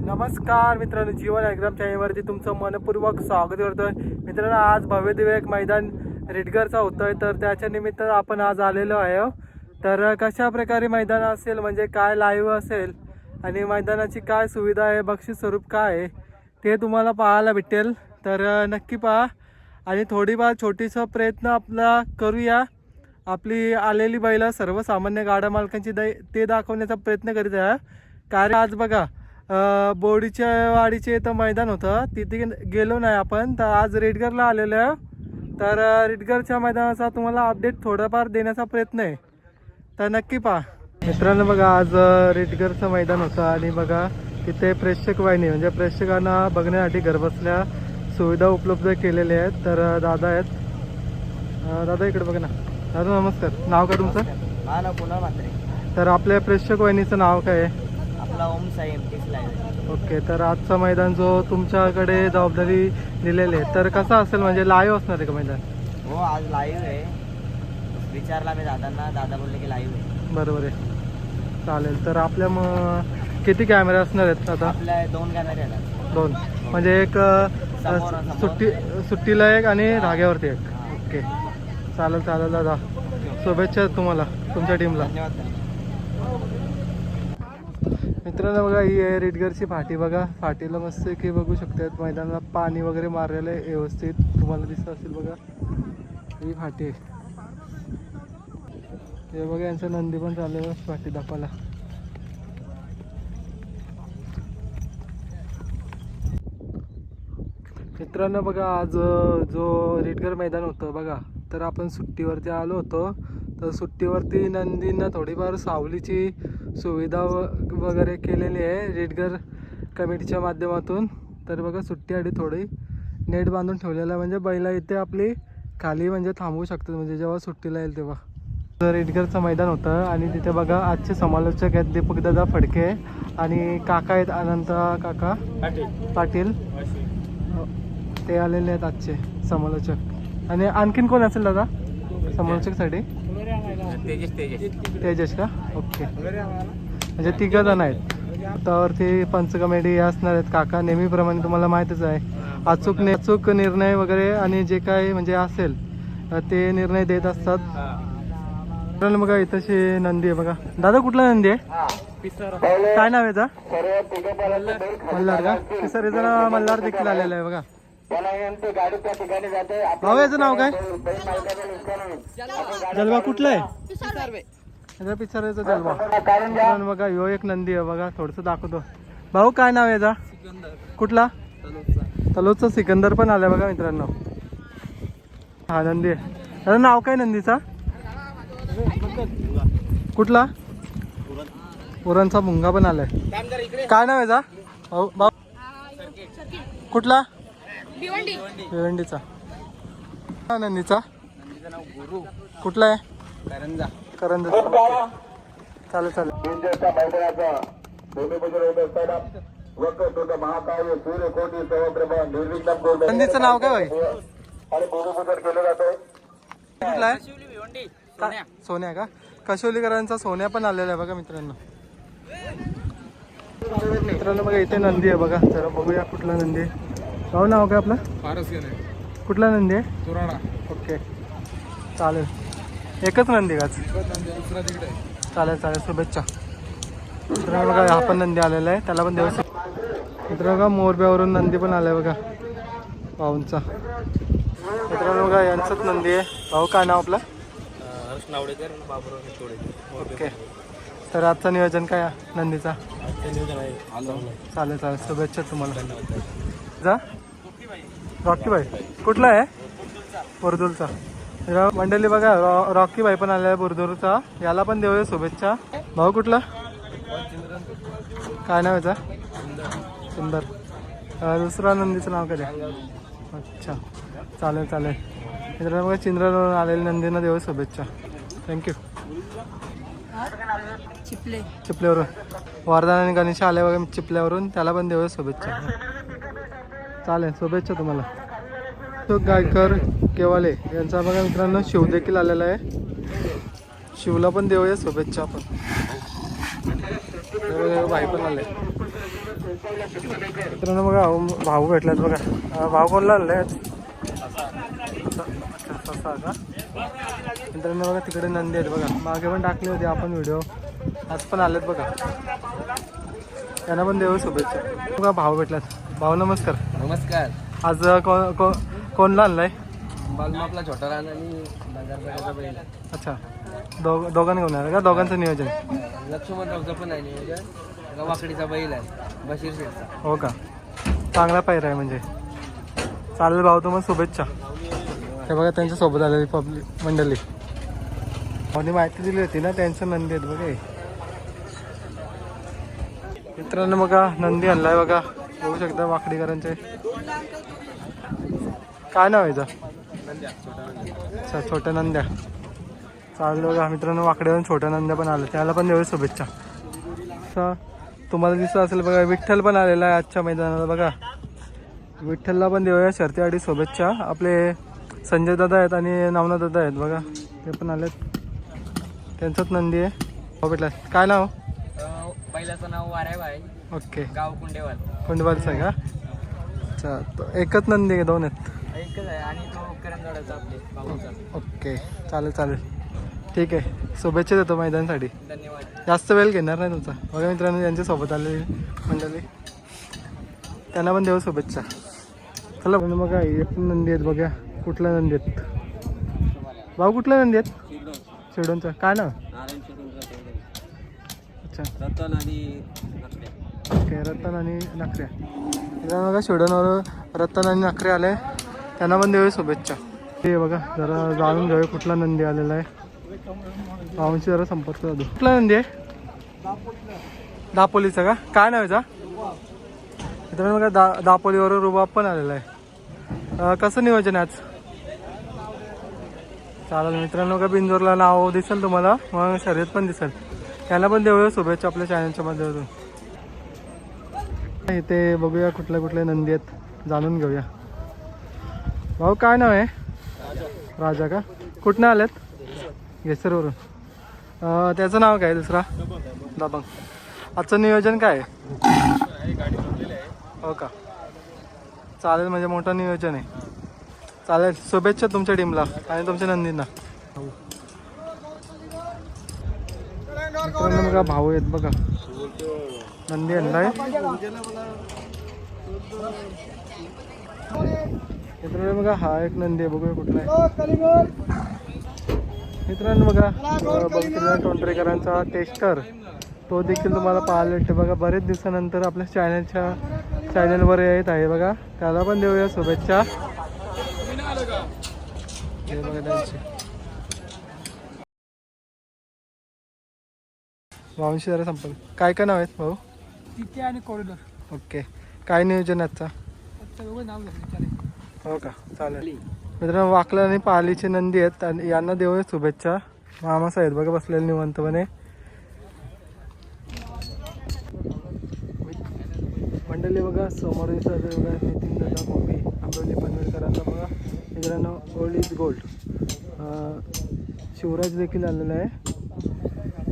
नमस्कार मित्रांनो, जीवन ॲग्राम चॅनलवरती तुमचं मनपूर्वक स्वागत करतोय. मित्रांनो, आज भव्य दिव्य एक मैदान रेडगरचा होतोय, तर त्याच्या निमित्त आपण आज आलेलो आहे. तर कशा प्रकारे मैदान असेल, म्हणजे काय लाईव्ह असेल आणि मैदानाची काय सुविधा आहे, बक्षीस स्वरूप काय आहे ते तुम्हाला पाहायला भेटेल. तर नक्की पहा आणि थोडीफार छोटीसा प्रयत्न आपला करूया. आपली आलेली बैला सर्वसामान्य गाडा मालकांची ते दाखवण्याचा प्रयत्न करीत आहे. कारण आज बघा बोडीच्या वाडीचे तर मैदान होतं, तिथे गेलो नाही आपण, तर आज रेडगरला आलेलो आहे. तर रेडगरच्या मैदानाचा तुम्हाला अपडेट थोडाफार देण्याचा प्रयत्न आहे, तर नक्की पहा. मित्रांनो बघा, आज रेडगरचं मैदान होतं आणि बघा तिथे प्रेक्षक वाहिनी म्हणजे प्रेक्षकांना बघण्यासाठी घरबसल्या सुविधा उपलब्ध केलेल्या आहेत. तर दादा आहेत, दादा इकडे बघा ना. दादा नमस्कार, नाव काय तुमचं? नाव पुन्हा मात्रे. तर आपल्या प्रेक्षक वाहिनीचं नाव काय आहे? आपला ओम साई एमटीस लाईव्ह. ओके, तर आजचा मैदान जो तुमच्याकडे जबाबदारी दिलेली आहे, तर कसं असेल, म्हणजे लाईव्ह असणार आहे का मैदान? हो, आज लाईव्ह आहे. विचारला मी दादांना, दादा बोलले की लाईव्ह आहे. बरोबर आहे, चालेल. तर आपल्या मग किती कॅमेरे असणार आहेत आता? आपल्या 2 कॅमेरे आहेत. 2, म्हणजे एक सुट्टीला एक आणि धाग्यावरती एक. ओके, चालेल चालेल दादा, शुभेच्छा तुम्हाला तुमच्या टीमला. धन्यवाद. मित्रांनो बघा, ही आहे रेडगरची फाटी. बघा फाटीला मस्त की बघू शकतात, मैदानाला पाणी वगैरे मारलेलं आहे व्यवस्थित, तुम्हाला दिसत असेल. बघा ही फाटी आहे, हे बघा यांचं नंदी पण चाललेलं फाटी दाखवायला. मित्रांनो बघा, आज जो रेडगर मैदान होतं बघा, तर आपण सुट्टीवरती आलो होतो. तर सुट्टीवरती नंदींना थोडीफार सावलीची सुविधा वगैरे केलेली आहे रेडगर कमिटीच्या माध्यमातून. तर बघा सुट्टीसाठी थोडी नेट बांधून ठेवलेला आहे, म्हणजे बैला इथे आपली खाली म्हणजे थांबवू शकतात, म्हणजे जेव्हा सुट्टीला येईल तेव्हा. तर रेडगरचं मैदान होतं आणि तिथे बघा आजचे समालोचक आहेत दीपकदादा फडके आणि काका आहेत अनंत काका पाटील, ते आलेले आहेत आजचे समालोचक. आणि आणखीन कोण असेल दादा समालोचकसाठी? तेजस का? ओके, म्हणजे 3 जण आहेत. त्यावरती पंच कमेटी असणार आहेत काका, नेहमीप्रमाणे तुम्हाला माहीतच आहे, अचूक निर्णय वगैरे आणि जे काही म्हणजे असेल ते निर्णय देत असतात. बघा इथंशी नंदी आहे बघा. दादा कुठला नंदी आहे? काय नाव आहे याचा? मल्हार का? पिसारीचा मल्हार देखील आलेला आहे बघा. भाऊ याचं नाव काय? जलवा कुठला आहे? पिसाऱ्याचा जलवा. बघा ह्यो एक नंदी आहे बघा, थोडस दाखवतो. भाऊ काय नाव आहे याचा? कुठला? तलोदचा सिकंदर पण आलाय बघा मित्रांनो. हा नंदी आहे. त्याचं नाव काय नंदीचा? कुठला? उरणचा भुंगा पण आलाय. काय नाव आहे याचा? भाऊ कुठला? भिवंडीचा. नंदीचा कुठला आहे? करंजा. चालेल चालेल. नंदीचं नाव काय भाई? कुठला आहे? सोन्या का? कशोलीकरांचा सोन्या पण आलेला आहे बघा मित्रांनो. मित्रांनो बघा इथे नंदी आहे बघा, जरा बघूया कुठला नंदी आहे. भाऊ नाव काय आपलं? कुठला नंदी आहे? तुराडा. ओके, चालेल. एकच नंदी का? चालेल चालेल, शुभेच्छा. मित्रांनो बघा हा पण नंदी आलेला आहे, त्याला पण दिवस. मित्रांनो बघा मोरब्यावरून नंदी पण आलाय बघा भाऊंचा. मित्रांनो बघा यांचंच नंदी आहे. भाऊ काय नाव आपलं? ओके, तर आजचं नियोजन काय नंदीचा? चालेल चालेल, शुभेच्छा तुम्हाला. जा रॉकी भाई कुठला आहे? बुरदूरचा. मंडळी बघा रॉकी भाई पण आलेला आहे बुरदूरचा, याला पण देऊया शुभेच्छा. भाऊ कुठला? काय नाव याचा? सुंदर. दुसरा नंदीचं नाव काय? अच्छा, चालेल चालेल. मित्रांनो बघा चिंद्रावरून आलेल्या नंदींना देऊ शुभेच्छा. थँक्यू. चिपल्यावरून वरदान आणि गणेश आले बघा चिपल्यावरून, त्याला पण देऊया शुभेच्छा. चालेल, शुभेच्छा तुम्हाला. तो गायकर केवाले यांचा बघा मित्रांनो शिव देखील आलेला आहे, शिवला पण देऊया शुभेच्छा आपण. भाई पण आले. मित्रांनो बघा भाऊ भेटलात बघा. भाऊ कोणला आणलाय? अच्छा ससा का? मित्रांनो बघा तिकडे नंदी आहेत बघा. मागे पण टाकले होते आपण व्हिडिओ. आज पण आलेत बघा. त्यांना पण देऊ शुभेच्छा. बघा भाऊ भेटलात. भाऊ नमस्कार. नमस्कार. आज कोणला आणलाय? बालमापला छोटा रान आणि नगरपेठाचा बैल. अच्छा दोघांनी घेऊन आलं का? दोघांचं नियोजन? लक्ष्मणरावचं पण आहे नियोजन. वाकडीचा बैल आहे बशीर शेठचा. हो का? चांगला पायरा आहे म्हणजे. चालेल भाऊ तुम्हाला शुभेच्छा. हे बघा त्यांच्या सोबत आलेली पब्लिक मंडळी. आणि माहिती दिली होती ना त्यांचं नंदी आहेत बघा. मित्रांनो बघा नंदी आणलाय बघा. बघू शकता वाकडीकरांचे. काय नाव आहे याचं? अच्छा छोट्या नंद्या. चालेल बघा मित्रांनो वाकड्यावरून छोट्या नंद्या पण आलं. त्याला पण देऊ शुभेच्छा. अच्छा तुम्हाला दिसत असेल बघा विठ्ठल पण आलेला आहे आजच्या मैदानाला बघा. विठ्ठलला पण देऊया शर्तीआडी शुभेच्छा. आपले संजय दादा आहेत आणि नवना दादा आहेत बघा. ते पण आलेत. त्यांचंच नंदी आहे. हो भेटला. काय नाव? बैलाचं नाव वाऱ्याबाई. ओके. गाव कुंडेवाल. कुंडवालचं आहे का? अच्छा एकच नंदी आहे? दोन आहेत? एकच आहे आणि तो करंजवाड्याचा आपले भाऊचा. ओके चालेल ठीक आहे. शुभेच्छा देतो मैदानासाठी. धन्यवाद. जास्त वेळ घेणार नाही तुमचा. बघा मित्रांनो यांच्यासोबत आलेली मंडळी. त्यांना पण देऊ शुभेच्छा. चला बघा एक नंदी आहेत बघा. कुठल्या नंदी आहेत भाऊ? कुठल्या नंदी आहेत? शिडोनचं काय नाव? अच्छा रतन आणि ओके रतन आणि नखऱ्या. मित्रांनो बघा शिडोनवर रतन आणि नखरे आले. त्यांना पण देऊ शुभेच्छा. ते बघा जरा जाणून घेऊया कुठला नंदी आलेला आहे. भावांशी जरा संपर्क साधू. कुठला नंदी आहे? दापोलीचा का? काय नाव याचा? मित्रांनो बघा दापोलीवर रुबाब पण आलेला आहे. कसं नियोजन आहे आज? चालेल मित्रांनो का बिंजोरला नाव दिसेल तुम्हाला. मग शर्यत पण दिसेल. त्यांना पण देऊया शुभेच्छा आपल्या चॅनलच्या माध्यमातून. इथे बघूया कुठल्या नंदी आहेत जाणून घेऊया. भाऊ काय नाव आहे? राजा का? कुठनं आलेत? घेसरवरून. त्याचं नाव काय दुसरा? दबंग. आजचं नियोजन काय आहे? हो का? चालेल म्हणजे मोठं नियोजन आहे. चालेल शुभेच्छा तुमच्या टीमला आणि तुमच्या नंदींना. मित्रांनो बघा भाऊ आहेत बघा. नंदी आणलाय. मित्रांनो बघा हा एक नंदी आहे. बघूया कुठला आहे. मित्रांनो बघा बघितला टोंटरेकरांचा टेस्टर. तो देखील तुम्हाला पाहायला भेटतो बघा. बरेच दिवसानंतर आपल्या चॅनलवर येत आहे बघा. त्याला पण देऊया शुभेच्छा. हे बघा त्यांची भाऊंशी जरा संपर्क. काय नाव आहेत भाऊ? तिथे आणि कॉरिडॉर. ओके. काय नियोजन आजचा? नाव हो का? चालेल मित्रांनो वाकला आणि पालीचे नंदी आहेत आणि यांना देऊया शुभेच्छा. मामास आहेत बघा बसलेले निवांतपणे. मंडळी बघा समोर दिसत बघा नितीन दादा मम्मी आंबोली पनवेलकरांना बघा. मित्रांनो गोल्ड इज गोल्ड. शिवराज देखील आलेला आहे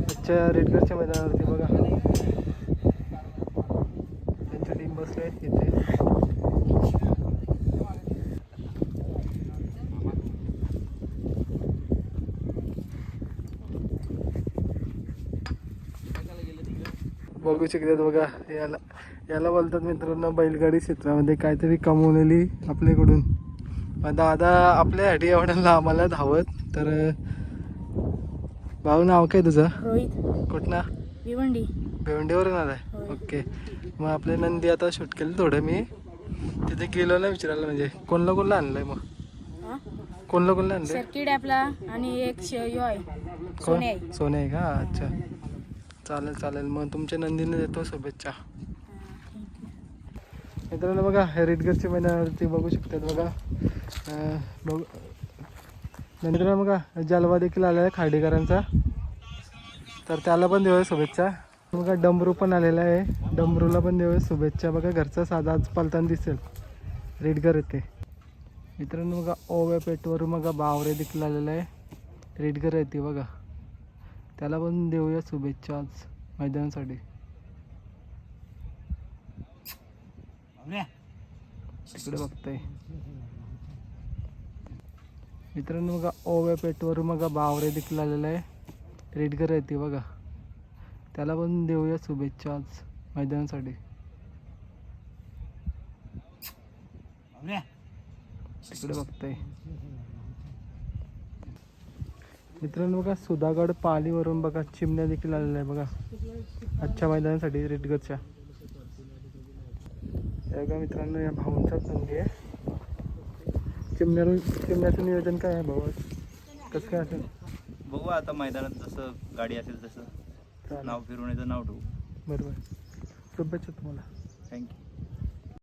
आजच्या रेडगरच्या मैदानावरती बघा. त्यांची टीम बसले इथे. बघू शकतात बघा. याला बोलतात मित्रांनो बैलगाडी क्षेत्रामध्ये काहीतरी कमवलेली आपल्याकडून. दादा आपल्यासाठी एवढ्या आम्हाला धावत. तर भाऊ नाव काय तुझं? रोहित. कुठना? भिवंडी. भिवंडीवरून आलाय. ओके. मग आपले नंदी आता शूट केलं थोडं. मी तिथे गेलो ना विचारायला म्हणजे कोणला आणलंय मग? कोणला आणलंय? सर्किट आपला आणि एक यो आहे सोने आहे का? अच्छा चालेल मग तुमच्या नंदीने देतो शुभेच्छा. मित्रांनो बघा रेडगरच्या मैदानावरती बघू शकतात बघा. मित्रांनो बघा जलवा देखील आलेला आहे खार्डीकरांचा. तर त्याला पण देऊया शुभेच्छा. बघा डमरू पण आलेला आहे. डमरूला पण देऊया शुभेच्छा. बघा घरचा साधा आज पालताना दिसेल रेडगर येते. मित्रांनो बघा ओव्या पेठवरून बघा बावरे देखील आलेला आहे. रेडगर येते बघा. त्याला पण देऊया शुभेच्छा आज मैदानासाठी. इकडे बघताय मित्रांनो बघा ओव्या पेठवरून बघा बावरे देखील आलेला आहे. रेडगर आहे ते बघा, त्याला पण देऊया शुभेच्छा आज मैदानासाठी. इकडे बघताय मित्रांनो बघा सुधागड पालीवरून बघा चिमण्या देखील आलेल्या आहे बघा आजच्या मैदानासाठी रेडगरच्या. या बघा मित्रांनो या भाऊंचा संधी आहे. चिमण्याचं नियोजन काय आहे भाऊ, कसं काय असेल बघू आता मैदानात जसं गाडी असेल तसं चालेल. नाव फिरवण्याचं नाव ठेवू. बरोबर, शुभेच्छा तुम्हाला. थँक्यू.